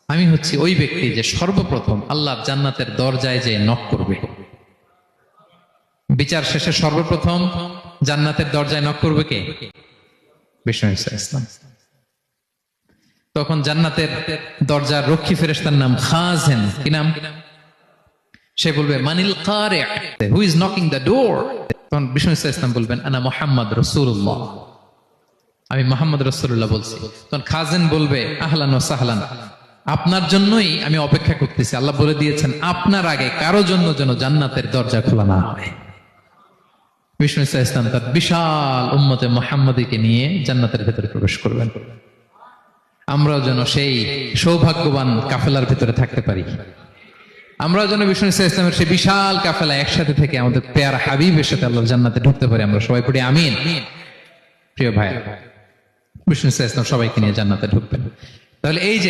আমি হচ্ছি ওই ব্যক্তি যে সর্বপ্রথম আল্লাহর জান্নাতের দরজায় যে নক করবে। বিচার শেষে সর্বপ্রথম জান্নাতের দরজায় নক করবে কে? বিষ্ণু ঈসা ইসলাম। তখন জান্নাতের দরজার রক্ষী ফেরেশতার নাম খাজেন। কি নাম? সে বলবে মানিল কারি, who is knocking the door. তখন বিষ্ণু ঈসা ইসলাম বলবেন আনা মুহাম্মদ রাসূলুল্লাহ, আমি মুহাম্মদ রাসূলুল্লাহ বলছি। তখন খাজেন বলবে আহলান ওয়া সাহলান, আপনার জন্যই আমি অপেক্ষা করতেছি। আল্লাহ বলে দিয়েছেন আপনার আগে কারো জন্য যেন জান্নাতের দরজা খোলা না হয়। বিষ্ণু ঈসা ইসলাম তার বিশাল উম্মতে মুহাম্মাদীকে নিয়ে জান্নাতের ভেতরে প্রবেশ করবেন। আমরাও যেন সেই সৌভাগ্যবান কাফেলার ভেতরে থাকতে পারি। আমরাও যেন বিষ্ণু ঈসা ইসলামের সেই বিশাল কাফেলা একসাথে থেকে আমাদের পেয়ারা হাবিবের সাথে আল্লাহর জান্নাতে ঢুকতে পারি। আমরা সবাই পড়ি আমিন। প্রিয় ভাই, বিষ্ণু ঈসা ইসলাম সবাইকে নিয়ে জান্নাতে ঢুকবেন। তাহলে এই যে